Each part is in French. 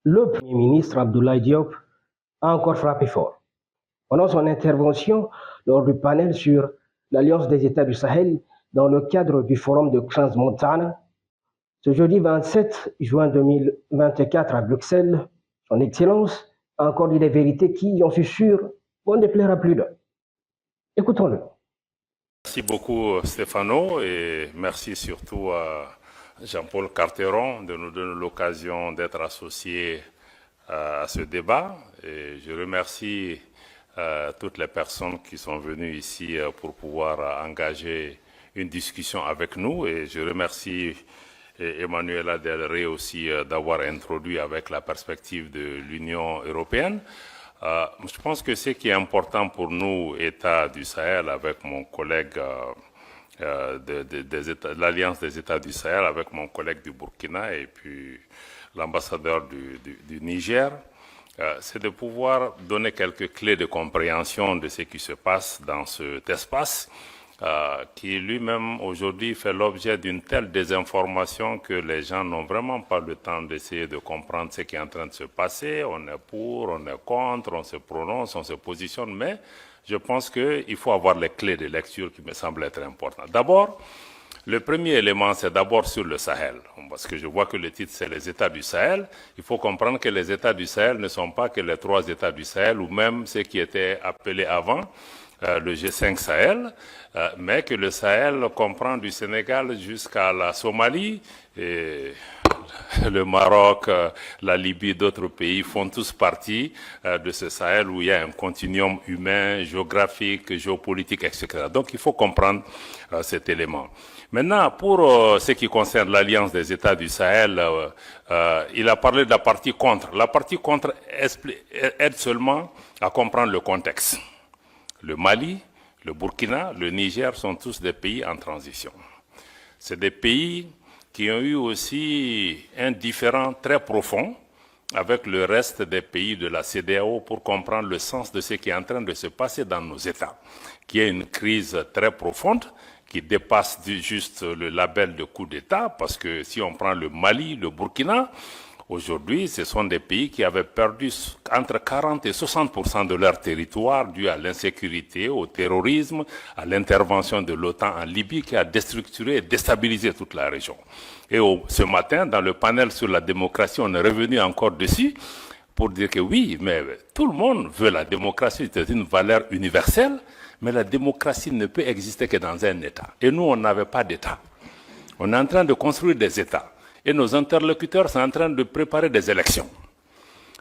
Le Premier ministre Abdoulaye Diop a encore frappé fort. Pendant son intervention lors du panel sur l'Alliance des États du Sahel dans le cadre du forum de Crans-Montana, ce jeudi 27 juin 2024 à Bruxelles, son Excellence a encore dit des vérités qui, j'en suis sûr, vont déplaire à plus d'un. Écoutons-le. Merci beaucoup Stéphano et merci surtout à Jean-Paul Carteron de nous donner l'occasion d'être associés à ce débat. Et je remercie toutes les personnes qui sont venues ici pour pouvoir engager une discussion avec nous. Et je remercie Emmanuela Del Rey aussi d'avoir introduit avec la perspective de l'Union européenne. Je pense que ce qui est important pour nous, États du Sahel, avec mon collègue de l'Alliance des États du Sahel, avec mon collègue du Burkina et puis l'ambassadeur du Niger, c'est de pouvoir donner quelques clés de compréhension de ce qui se passe dans cet espace qui lui-même aujourd'hui fait l'objet d'une telle désinformation que les gens n'ont vraiment pas le temps d'essayer de comprendre ce qui est en train de se passer. On est pour, on est contre, on se prononce, on se positionne, mais je pense qu'il faut avoir les clés de lecture qui me semblent être importantes. D'abord, le premier élément, c'est d'abord sur le Sahel, parce que je vois que le titre, c'est les États du Sahel. Il faut comprendre que les États du Sahel ne sont pas que les 3 États du Sahel, ou même ceux qui étaient appelés avant le G5 Sahel, mais que le Sahel comprend du Sénégal jusqu'à la Somalie, et le Maroc, la Libye, d'autres pays font tous partie de ce Sahel où il y a un continuum humain, géographique, géopolitique, etc. Donc il faut comprendre cet élément. Maintenant, pour ce qui concerne l'Alliance des États du Sahel, il a parlé de la partie contre. La partie contre aide seulement à comprendre le contexte. Le Mali, le Burkina, le Niger sont tous des pays en transition. C'est des pays qui ont eu aussi un différend très profond avec le reste des pays de la CEDEAO pour comprendre le sens de ce qui est en train de se passer dans nos États, qui est une crise très profonde qui dépasse juste le label de coup d'État, parce que si on prend le Mali, le Burkina, aujourd'hui, ce sont des pays qui avaient perdu entre 40 et 60% de leur territoire dû à l'insécurité, au terrorisme, à l'intervention de l'OTAN en Libye qui a déstructuré et déstabilisé toute la région. Et ce matin, dans le panel sur la démocratie, on est revenu encore dessus pour dire que oui, mais tout le monde veut la démocratie, c'est une valeur universelle, mais la démocratie ne peut exister que dans un État. Et nous, on n'avait pas d'État. On est en train de construire des États. Et nos interlocuteurs sont en train de préparer des élections.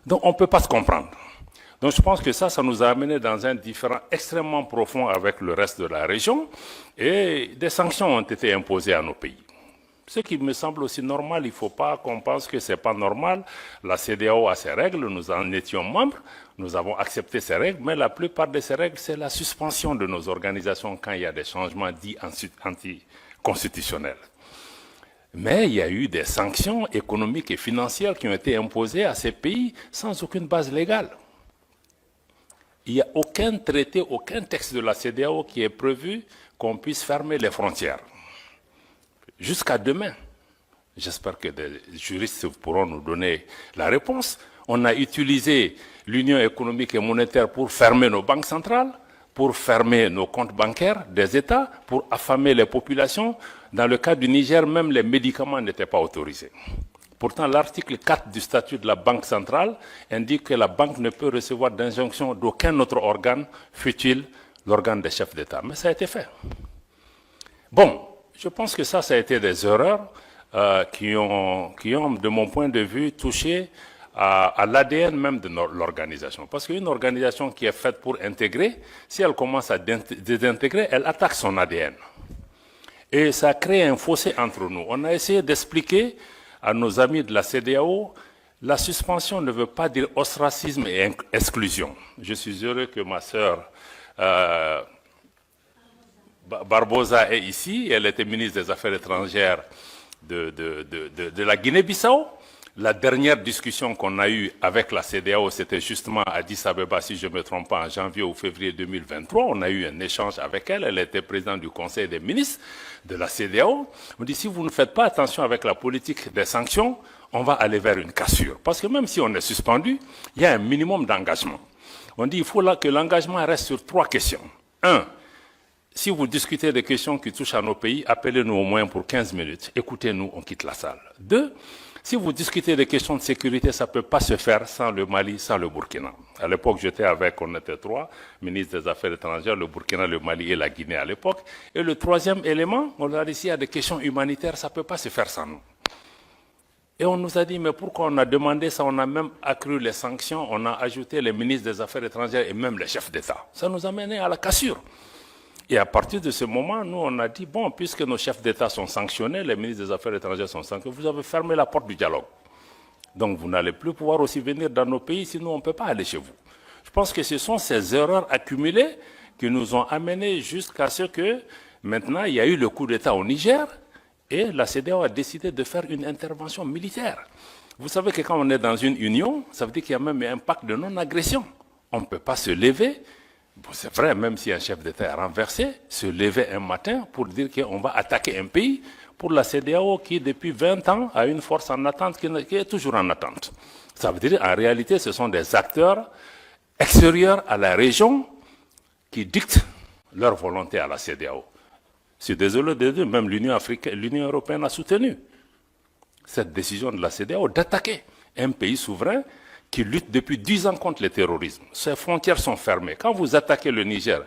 Donc on ne peut pas se comprendre. Donc je pense que ça nous a amené dans un différend extrêmement profond avec le reste de la région et des sanctions ont été imposées à nos pays. Ce qui me semble aussi normal, il ne faut pas qu'on pense que ce n'est pas normal. La CEDEAO a ses règles, nous en étions membres, nous avons accepté ces règles, mais la plupart de ces règles, c'est la suspension de nos organisations quand il y a des changements dits anticonstitutionnels. Mais il y a eu des sanctions économiques et financières qui ont été imposées à ces pays sans aucune base légale. Il n'y a aucun traité, aucun texte de la CEDEAO qui est prévu qu'on puisse fermer les frontières. Jusqu'à demain. J'espère que des juristes pourront nous donner la réponse. On a utilisé l'Union économique et monétaire pour fermer nos banques centrales, pour fermer nos comptes bancaires des États, pour affamer les populations. Dans le cas du Niger, même les médicaments n'étaient pas autorisés. Pourtant, l'article 4 du statut de la Banque centrale indique que la banque ne peut recevoir d'injonction d'aucun autre organe, fût-il l'organe des chefs d'État. Mais ça a été fait. Bon, je pense que ça a été des erreurs qui ont, de mon point de vue, touché à l'ADN même de l'organisation. Parce qu'une organisation qui est faite pour intégrer, si elle commence à désintégrer, elle attaque son ADN. Et ça crée un fossé entre nous. On a essayé d'expliquer à nos amis de la CEDEAO, la suspension ne veut pas dire ostracisme et exclusion. Je suis heureux que ma sœur Barbosa est ici. Elle était ministre des Affaires étrangères de la Guinée-Bissau. La dernière discussion qu'on a eue avec la CEDEAO, c'était justement à Addis Abeba, si je ne me trompe pas, en janvier ou février 2023. On a eu un échange avec elle. Elle était présidente du Conseil des ministres de la CEDEAO. On dit, si vous ne faites pas attention avec la politique des sanctions, on va aller vers une cassure. Parce que même si on est suspendu, il y a un minimum d'engagement. On dit qu'il faut que l'engagement reste sur 3 questions. 1. Si vous discutez des questions qui touchent à nos pays, appelez-nous au moins pour 15 minutes. Écoutez-nous, on quitte la salle. 2. Si vous discutez des questions de sécurité, ça ne peut pas se faire sans le Mali, sans le Burkina. À l'époque, on était 3, ministre des Affaires étrangères, le Burkina, le Mali et la Guinée à l'époque. Et le 3e élément, on a dit s'il y a des questions humanitaires, ça ne peut pas se faire sans nous. Et on nous a dit, mais pourquoi on a demandé ça? On a même accru les sanctions, on a ajouté les ministres des Affaires étrangères et même les chefs d'État. Ça nous a mené à la cassure. Et à partir de ce moment, nous, on a dit, bon, puisque nos chefs d'État sont sanctionnés, les ministres des Affaires étrangères sont sanctionnés, vous avez fermé la porte du dialogue. Donc, vous n'allez plus pouvoir aussi venir dans nos pays, sinon on ne peut pas aller chez vous. Je pense que ce sont ces erreurs accumulées qui nous ont amenés jusqu'à ce que, maintenant, il y a eu le coup d'État au Niger, et la CEDEAO a décidé de faire une intervention militaire. Vous savez que quand on est dans une union, ça veut dire qu'il y a même un pacte de non-agression. On ne peut pas se lever. Bon, c'est vrai, même si un chef d'État est renversé, se lever un matin pour dire qu'on va attaquer un pays pour la CEDEAO qui, depuis 20 ans, a une force en attente qui est toujours en attente. Ça veut dire, en réalité, ce sont des acteurs extérieurs à la région qui dictent leur volonté à la CEDEAO. Je suis désolé de dire, même l'Union européenne a soutenu cette décision de la CEDEAO d'attaquer un pays souverain qui lutte depuis 10 ans contre le terrorisme. Ses frontières sont fermées. Quand vous attaquez le Niger,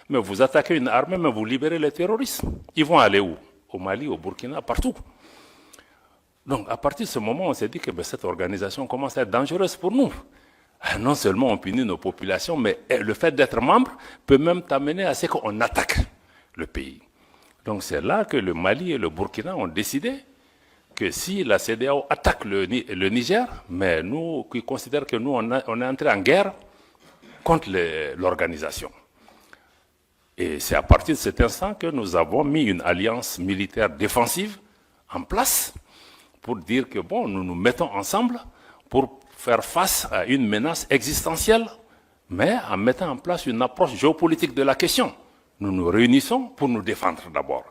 mais vous attaquez une armée, mais vous libérez les terroristes. Ils vont aller où? Au Mali, au Burkina, partout. Donc, à partir de ce moment, on s'est dit que cette organisation commence à être dangereuse pour nous. Non seulement on punit nos populations, mais le fait d'être membre peut même t'amener à ce qu'on attaque le pays. Donc, c'est là que le Mali et le Burkina ont décidé que si la CEDEAO attaque le Niger, mais nous qui considérons que nous, on est entré en guerre contre l'organisation. Et c'est à partir de cet instant que nous avons mis une alliance militaire défensive en place pour dire que bon, nous nous mettons ensemble pour faire face à une menace existentielle, mais en mettant en place une approche géopolitique de la question. Nous nous réunissons pour nous défendre d'abord.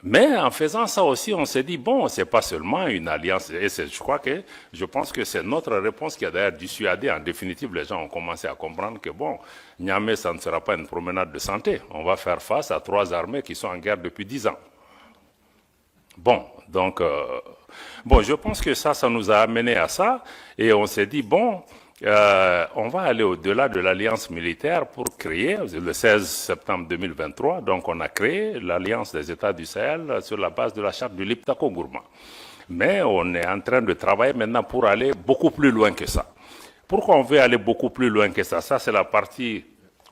Mais en faisant ça aussi, on s'est dit, bon, c'est pas seulement une alliance, et je pense que c'est notre réponse qui a d'ailleurs dissuadé. En définitive, les gens ont commencé à comprendre que, bon, Niamey, ça ne sera pas une promenade de santé. On va faire face à 3 armées qui sont en guerre depuis 10 ans. Bon, donc, je pense que ça nous a amené à ça, et on s'est dit, bon, on va aller au-delà de l'alliance militaire pour créer, le 16 septembre 2023, donc on a créé l'alliance des États du Sahel sur la base de la charte du Liptako-Gourma. Mais on est en train de travailler maintenant pour aller beaucoup plus loin que ça. Pourquoi on veut aller beaucoup plus loin que ça? Ça, c'est la partie,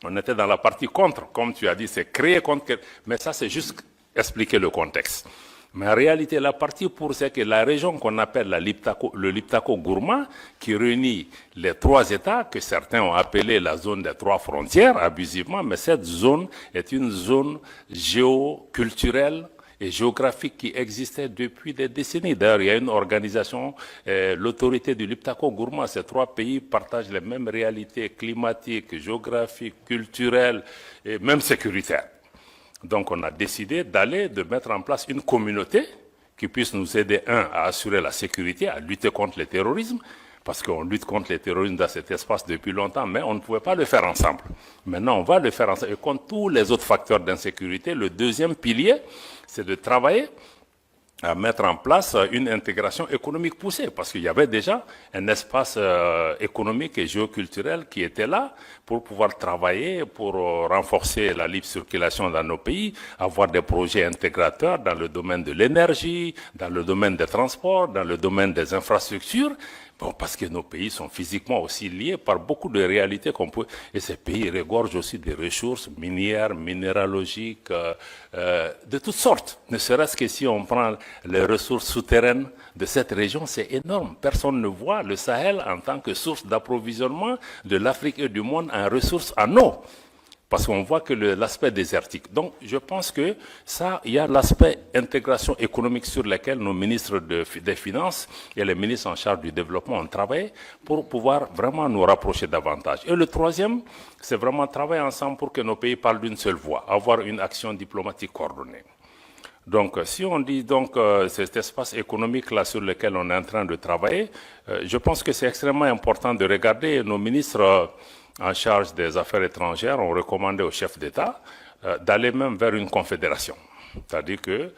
on était dans la partie contre, comme tu as dit, c'est créer contre, mais ça, c'est juste expliquer le contexte. Mais en réalité, la partie pour c'est que la région qu'on appelle le Liptako-Gourma, qui réunit les 3 États, que certains ont appelé la zone des 3 frontières, abusivement, mais cette zone est une zone géoculturelle et géographique qui existait depuis des décennies. D'ailleurs, il y a une organisation, l'autorité du Liptako-Gourma. Ces 3 pays partagent les mêmes réalités climatiques, géographiques, culturelles et même sécuritaires. Donc, on a décidé de mettre en place une communauté qui puisse nous aider, à assurer la sécurité, à lutter contre le terrorisme, parce qu'on lutte contre le terrorisme dans cet espace depuis longtemps, mais on ne pouvait pas le faire ensemble. Maintenant, on va le faire ensemble. Et contre tous les autres facteurs d'insécurité, le 2e pilier, c'est de travailler à mettre en place une intégration économique poussée, parce qu'il y avait déjà un espace économique et géoculturel qui était là pour pouvoir travailler, pour renforcer la libre circulation dans nos pays, avoir des projets intégrateurs dans le domaine de l'énergie, dans le domaine des transports, dans le domaine des infrastructures. Bon, parce que nos pays sont physiquement aussi liés par beaucoup de réalités qu'on peut... Et ces pays regorgent aussi des ressources minières, minéralogiques, de toutes sortes. Ne serait-ce que si on prend les ressources souterraines de cette région, c'est énorme. Personne ne voit le Sahel en tant que source d'approvisionnement de l'Afrique et du monde en ressources en eau. Parce qu'on voit que l'aspect désertique. Donc, je pense que ça, il y a l'aspect intégration économique sur lequel nos ministres des Finances et les ministres en charge du développement ont travaillé pour pouvoir vraiment nous rapprocher davantage. Et le 3e, c'est vraiment travailler ensemble pour que nos pays parlent d'une seule voix, avoir une action diplomatique coordonnée. Donc, si on dit donc cet espace économique-là sur lequel on est en train de travailler, je pense que c'est extrêmement important de regarder. Nos ministres en charge des affaires étrangères ont recommandé au chef d'État d'aller même vers une confédération. C'est-à-dire que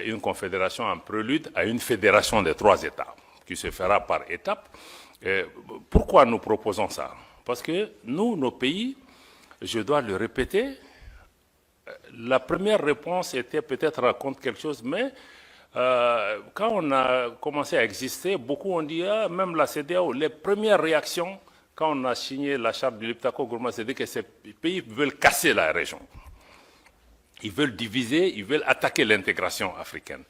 une confédération en prélude à une fédération des 3 États, qui se fera par étapes. Pourquoi nous proposons ça? Parce que nous, nos pays, je dois le répéter, la première réponse était peut-être raconte quelque chose, mais quand on a commencé à exister, beaucoup ont dit, même la CEDEAO, les premières réactions, quand on a signé la charte du Liptako-Gourma, c'est que ces pays veulent casser la région. Ils veulent diviser, ils veulent attaquer l'intégration africaine.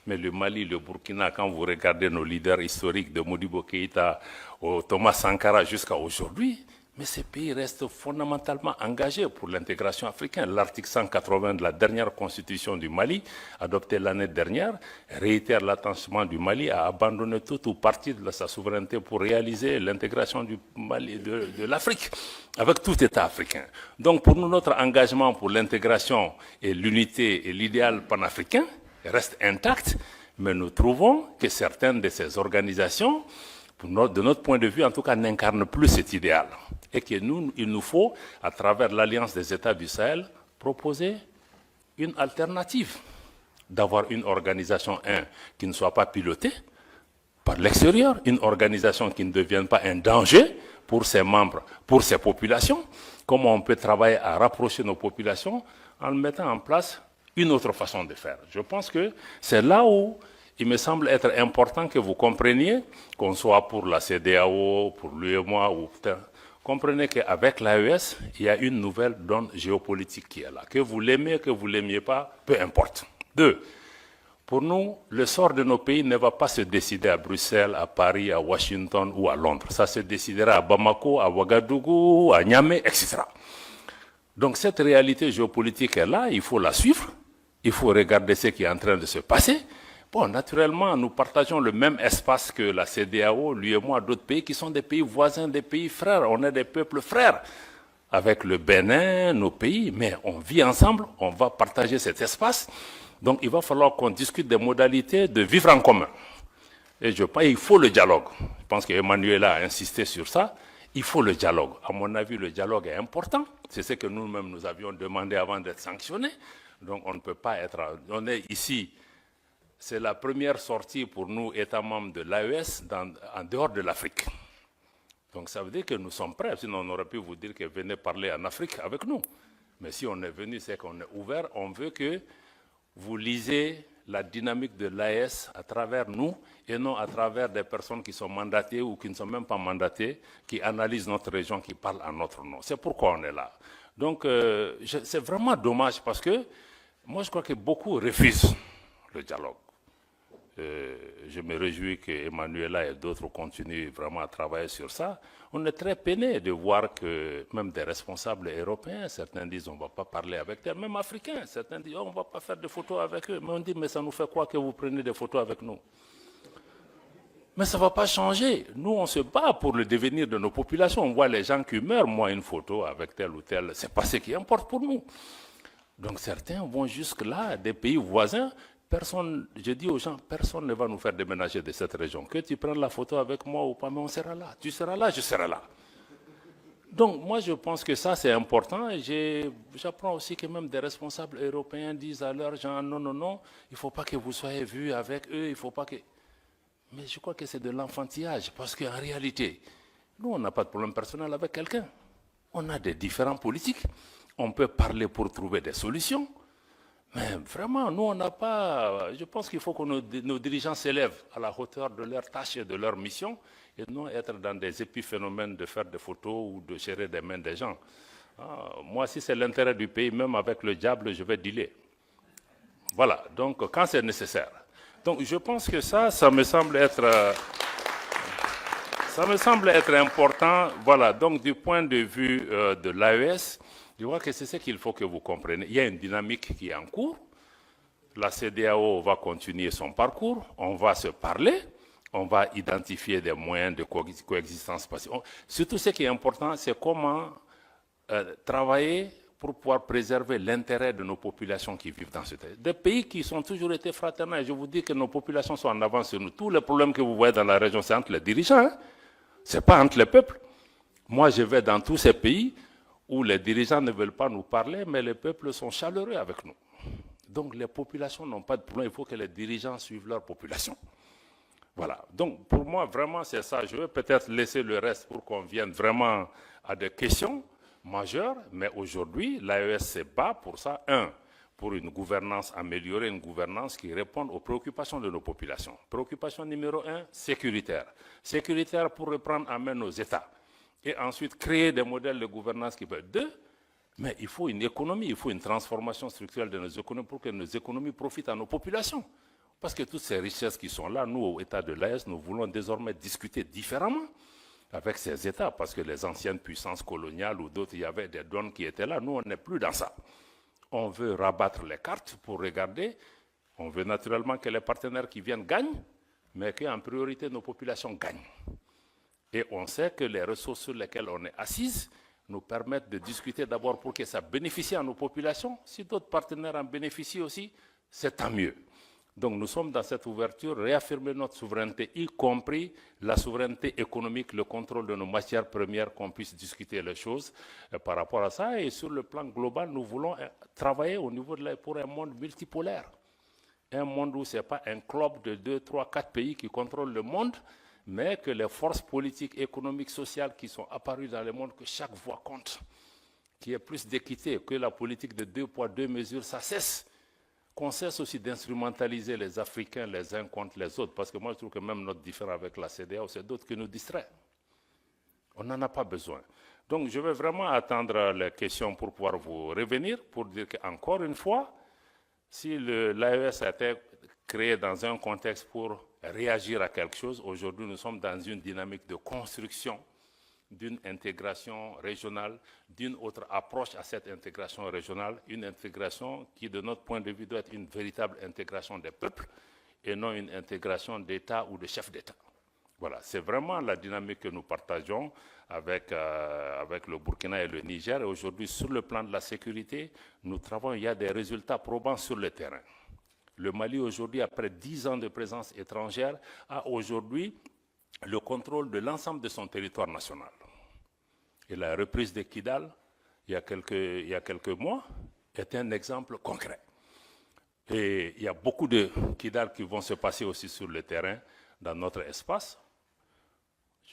Mais le Mali, le Burkina, quand vous regardez nos leaders historiques de Modibo Keïta au Thomas Sankara jusqu'à aujourd'hui, mais ces pays restent fondamentalement engagés pour l'intégration africaine. L'article 180 de la dernière constitution du Mali, adoptée l'année dernière, réitère l'attachement du Mali à abandonner tout ou partie de sa souveraineté pour réaliser l'intégration du Mali, de l'Afrique, avec tout État africain. Donc pour nous, notre engagement pour l'intégration et l'unité et l'idéal panafricain reste intact, mais nous trouvons que certaines de ces organisations, de notre point de vue, en tout cas, n'incarnent plus cet idéal. Et que nous, il nous faut, à travers l'Alliance des États du Sahel, proposer une alternative. D'avoir une organisation, qui ne soit pas pilotée par l'extérieur, une organisation qui ne devienne pas un danger pour ses membres, pour ses populations. Comment on peut travailler à rapprocher nos populations en mettant en place une autre façon de faire. Je pense que c'est là où il me semble être important que vous compreniez, qu'on soit pour la CEDEAO, pour l'UEMOA, ou comprenez qu'avec l'AES, il y a une nouvelle donne géopolitique qui est là. Que vous l'aimez, que vous ne l'aimiez pas, peu importe. 2. Pour nous, le sort de nos pays ne va pas se décider à Bruxelles, à Paris, à Washington ou à Londres. Ça se décidera à Bamako, à Ouagadougou, à Niamey, etc. Donc cette réalité géopolitique est là, il faut la suivre. Il faut regarder ce qui est en train de se passer. Bon, naturellement, nous partageons le même espace que la CEDEAO, l'UEMOA, d'autres pays qui sont des pays voisins, des pays frères. On est des peuples frères avec le Bénin, nos pays, mais on vit ensemble, on va partager cet espace. Donc il va falloir qu'on discute des modalités de vivre en commun. Et je pense qu'il faut le dialogue. Je pense qu'Emmanuel a insisté sur ça. Il faut le dialogue. À mon avis, le dialogue est important. C'est ce que nous-mêmes nous avions demandé avant d'être sanctionnés. Donc on ne peut pas être... On est ici, c'est la première sortie pour nous, États membres de l'AES, en dehors de l'Afrique. Donc ça veut dire que nous sommes prêts, sinon on aurait pu vous dire que venez parler en Afrique avec nous. Mais si on est venu, c'est qu'on est ouvert, on veut que vous lisez la dynamique de l'AES à travers nous et non à travers des personnes qui sont mandatées ou qui ne sont même pas mandatées, qui analysent notre région, qui parlent en notre nom. C'est pourquoi on est là. Donc c'est vraiment dommage parce que moi je crois que beaucoup refusent le dialogue. Je me réjouis qu'Emmanuela et d'autres continuent vraiment à travailler sur ça. On est très peiné de voir que même des responsables européens, certains disent on ne va pas parler avec eux, même africains, certains disent on ne va pas faire de photos avec eux. Mais on dit mais ça nous fait quoi que vous preniez des photos avec nous? Mais ça ne va pas changer. Nous, on se bat pour le devenir de nos populations. On voit les gens qui meurent. Moi, une photo avec tel ou tel, ce n'est pas ce qui importe pour nous. Donc certains vont jusque-là, des pays voisins. Personne, je dis aux gens, personne ne va nous faire déménager de cette région. Que tu prennes la photo avec moi ou pas, mais on sera là. Tu seras là, je serai là. Donc moi, je pense que ça, c'est important. J'apprends aussi que même des responsables européens disent à leurs gens, non, non, non, il ne faut pas que vous soyez vus avec eux, il ne faut pas que... Mais je crois que c'est de l'enfantillage, parce qu'en réalité, nous, on n'a pas de problème personnel avec quelqu'un. On a des différends politiques. On peut parler pour trouver des solutions. Mais vraiment, nous, on n'a pas... Je pense qu'il faut que nos dirigeants s'élèvent à la hauteur de leur tâche et de leur mission, et non être dans des épiphénomènes de faire des photos ou de gérer des mains des gens. Moi, si c'est l'intérêt du pays, même avec le diable, je vais dealer. Voilà, donc quand c'est nécessaire. Donc je pense que ça me semble être important. Voilà, donc du point de vue de l'AES, je vois que c'est ce qu'il faut que vous compreniez. Il y a une dynamique qui est en cours. La CEDEAO va continuer son parcours. On va se parler. On va identifier des moyens de coexistence pacifique. Surtout ce qui est important, c'est comment travailler pour pouvoir préserver l'intérêt de nos populations qui vivent dans ce pays. Des pays qui ont toujours été fraternels. Je vous dis que nos populations sont en avance sur nous. Tous les problèmes que vous voyez dans la région, c'est entre les dirigeants. Hein? Ce n'est pas entre les peuples. Moi, je vais dans tous ces pays où les dirigeants ne veulent pas nous parler, mais les peuples sont chaleureux avec nous. Donc les populations n'ont pas de problème. Il faut que les dirigeants suivent leur population. Voilà. Donc pour moi, vraiment, c'est ça. Je vais peut-être laisser le reste pour qu'on vienne vraiment à des questions majeures. Mais aujourd'hui, l'AES se bat pour ça. Pour une gouvernance, améliorer une gouvernance qui réponde aux préoccupations de nos populations. Préoccupation numéro 1, sécuritaire. Sécuritaire pour reprendre en main nos États. Et ensuite, créer des modèles de gouvernance qui peuvent. 2, mais il faut une économie, il faut une transformation structurelle de nos économies pour que nos économies profitent à nos populations. Parce que toutes ces richesses qui sont là, nous, au État de l'AES, nous voulons désormais discuter différemment avec ces États, parce que les anciennes puissances coloniales ou d'autres, il y avait des donnes qui étaient là. Nous, on n'est plus dans ça. On veut rabattre les cartes pour regarder. On veut naturellement que les partenaires qui viennent gagnent, mais qu'en priorité, nos populations gagnent. Et on sait que les ressources sur lesquelles on est assise nous permettent de discuter d'abord pour que ça bénéficie à nos populations. Si d'autres partenaires en bénéficient aussi, c'est tant mieux. Donc nous sommes dans cette ouverture, réaffirmer notre souveraineté, y compris la souveraineté économique, le contrôle de nos matières premières, qu'on puisse discuter les choses par rapport à ça. Et sur le plan global, nous voulons travailler au niveau pour un monde multipolaire. Un monde où ce n'est pas un club de 2, 3, 4 pays qui contrôlent le monde, mais que les forces politiques, économiques, sociales qui sont apparues dans le monde, que chaque voix compte, qu'il y ait plus d'équité, que la politique de 2 poids, 2 mesures, ça cesse. Qu'on cesse aussi d'instrumentaliser les Africains les uns contre les autres, parce que moi je trouve que même notre différend avec la CEDEAO, c'est d'autres qui nous distraient. On n'en a pas besoin. Donc je vais vraiment attendre les questions pour pouvoir vous revenir, pour dire qu'encore une fois, si l'AES a été créé dans un contexte pour réagir à quelque chose, aujourd'hui nous sommes dans une dynamique de construction d'une intégration régionale, d'une autre approche à cette intégration régionale, une intégration qui, de notre point de vue, doit être une véritable intégration des peuples et non une intégration d'État ou de chefs d'État. Voilà, c'est vraiment la dynamique que nous partageons avec le Burkina et le Niger. Et aujourd'hui, sur le plan de la sécurité, nous travaillons, il y a des résultats probants sur le terrain. Le Mali, aujourd'hui, après 10 ans de présence étrangère, a aujourd'hui le contrôle de l'ensemble de son territoire national. Et la reprise de Kidal, il y a quelques mois, est un exemple concret. Et il y a beaucoup de Kidal qui vont se passer aussi sur le terrain, dans notre espace.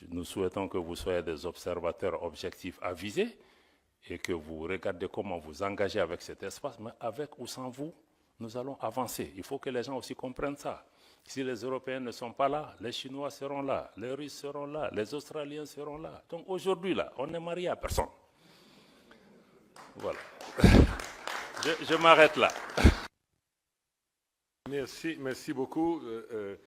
Nous souhaitons que vous soyez des observateurs objectifs avisés et que vous regardez comment vous engagez avec cet espace, mais avec ou sans vous, nous allons avancer. Il faut que les gens aussi comprennent ça. Si les Européens ne sont pas là, les Chinois seront là, les Russes seront là, les Australiens seront là. Donc aujourd'hui, là, on n'est marié à personne. Voilà. Je m'arrête là. Merci beaucoup.